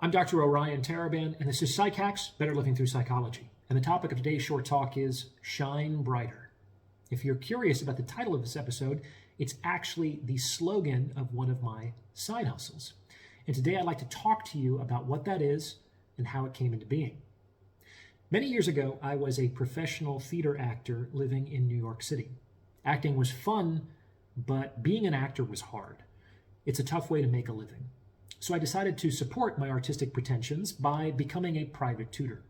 I'm Dr. Orion Taraban, and this is Psych Hacks, Better Living Through Psychology. And the topic of today's short talk is Shine Brighter. If you're curious about the title of this episode, it's actually the slogan of one of my side hustles. And today I'd like to talk to you about what that is and how it came into being. Many years ago, I was a professional theater actor living in New York City. Acting was fun, but being an actor was hard. It's a tough way to make a living. So I decided to support my artistic pretensions by becoming a private tutor.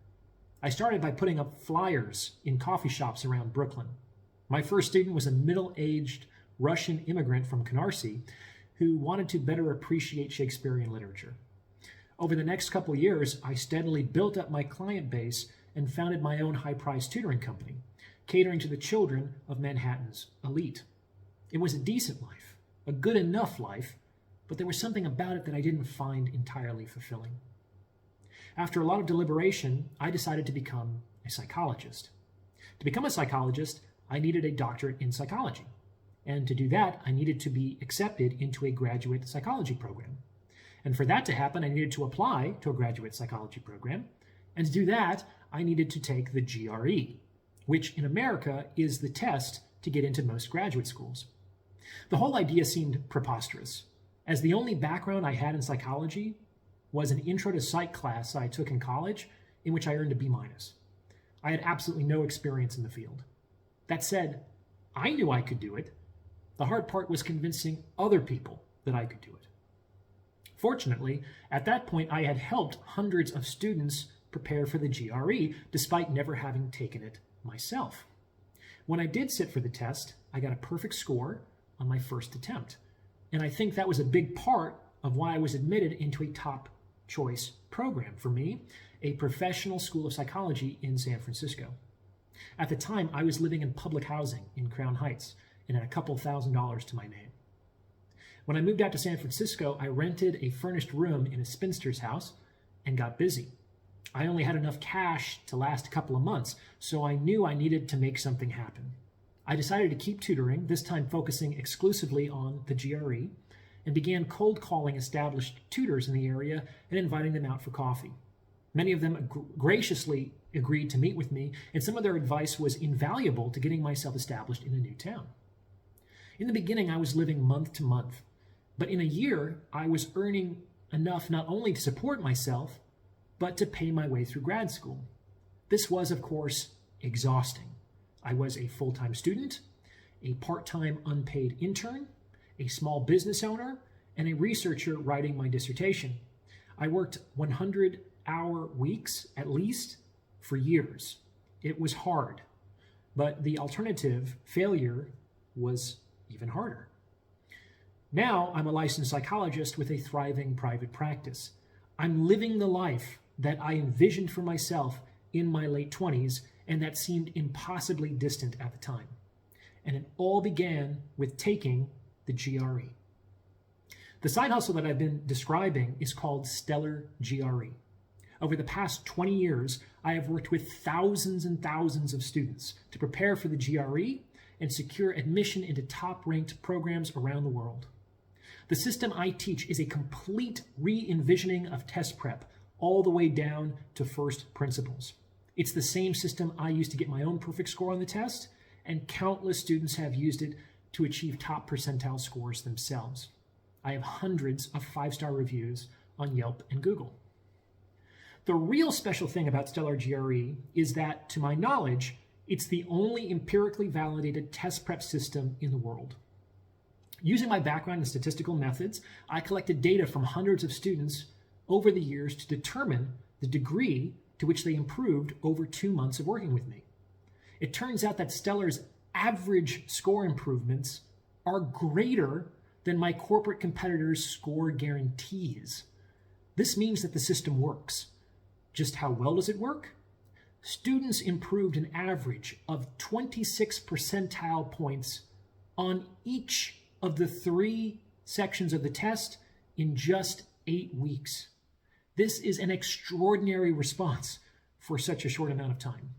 I started by putting up flyers in coffee shops around Brooklyn. My first student was a middle-aged Russian immigrant from Canarsie who wanted to better appreciate Shakespearean literature. Over the next couple years, I steadily built up my client base and founded my own high-priced tutoring company, catering to the children of Manhattan's elite. It was a decent life, a good enough life, but there was something about it that I didn't find entirely fulfilling. After a lot of deliberation, I decided to become a psychologist. To become a psychologist, I needed a doctorate in psychology. And to do that, I needed to be accepted into a graduate psychology program. And for that to happen, I needed to apply to a graduate psychology program. And to do that, I needed to take the GRE, which in America is the test to get into most graduate schools. The whole idea seemed preposterous, as the only background I had in psychology was an intro to psych class I took in college in which I earned a B-. I had absolutely no experience in the field. That said, I knew I could do it. The hard part was convincing other people that I could do it. Fortunately, at that point, I had helped hundreds of students prepare for the GRE, despite never having taken it myself. When I did sit for the test, I got a perfect score on my first attempt. And I think that was a big part of why I was admitted into a top choice program for me, a professional school of psychology in San Francisco. At the time, I was living in public housing in Crown Heights and had a couple $1,000s to my name. When I moved out to San Francisco, I rented a furnished room in a spinster's house and got busy. I only had enough cash to last a couple of months, so I knew I needed to make something happen. I decided to keep tutoring, this time focusing exclusively on the GRE, and began cold calling established tutors in the area and inviting them out for coffee. Many of them graciously agreed to meet with me, and some of their advice was invaluable to getting myself established in a new town. In the beginning, I was living month to month, but in a year, I was earning enough not only to support myself, but to pay my way through grad school. This was, of course, exhausting. I was a full-time student, a part-time unpaid intern, a small business owner, and a researcher writing my dissertation. I worked 100-hour weeks at least for years. It was hard, but the alternative, failure, was even harder. Now I'm a licensed psychologist with a thriving private practice. I'm living the life that I envisioned for myself in my late 20s and that seemed impossibly distant at the time. And it all began with taking the GRE. The side hustle that I've been describing is called StellarGRE. Over the past 20 years, I have worked with thousands and thousands of students to prepare for the GRE and secure admission into top-ranked programs around the world. The system I teach is a complete re-envisioning of test prep, all the way down to first principles. It's the same system I used to get my own perfect score on the test, and countless students have used it to achieve top percentile scores themselves. I have hundreds of 5-star reviews on Yelp and Google. The real special thing about StellarGRE is that, to my knowledge, it's the only empirically validated test prep system in the world. Using my background in statistical methods, I collected data from hundreds of students over the years to determine the degree to which they improved over 2 months of working with me. It turns out that Stellar's average score improvements are greater than my corporate competitors' score guarantees. This means that the system works. Just how well does it work? Students improved an average of 26 percentile points on each of the 3 sections of the test in just 8 weeks. This is an extraordinary response for such a short amount of time.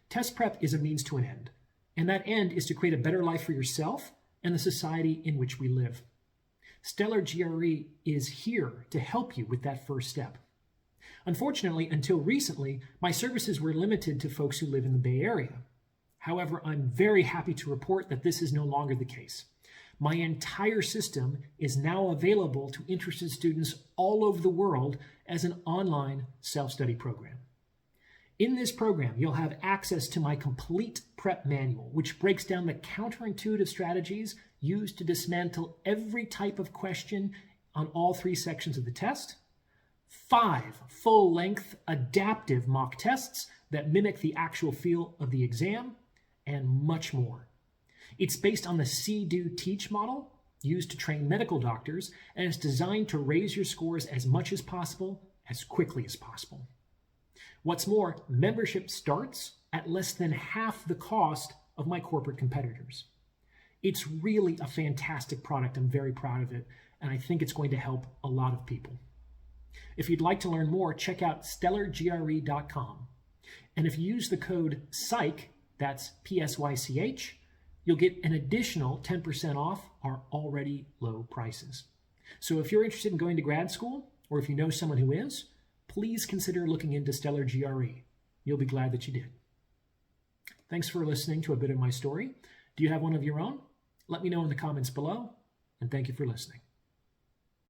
Test prep is a means to an end, and that end is to create a better life for yourself and the society in which we live. StellarGRE is here to help you with that first step. Unfortunately, until recently, my services were limited to folks who live in the Bay Area. However, I'm very happy to report that this is no longer the case. My entire system is now available to interested students all over the world as an online self-study program. In this program, you'll have access to my complete prep manual, which breaks down the counterintuitive strategies used to dismantle every type of question on all 3 sections of the test, 5 full-length adaptive mock tests that mimic the actual feel of the exam, and much more. It's based on the See-Do-Teach model used to train medical doctors, and it's designed to raise your scores as much as possible, as quickly as possible. What's more, membership starts at less than half the cost of my corporate competitors. It's really a fantastic product. I'm very proud of it, and I think it's going to help a lot of people. If you'd like to learn more, check out StellarGRE.com. And if you use the code PSYCH, that's PSYCH, you'll get an additional 10% off our already low prices. So if you're interested in going to grad school, or if you know someone who is, please consider looking into StellarGRE. You'll be glad that you did. Thanks for listening to a bit of my story. Do you have one of your own? Let me know in the comments below, and thank you for listening.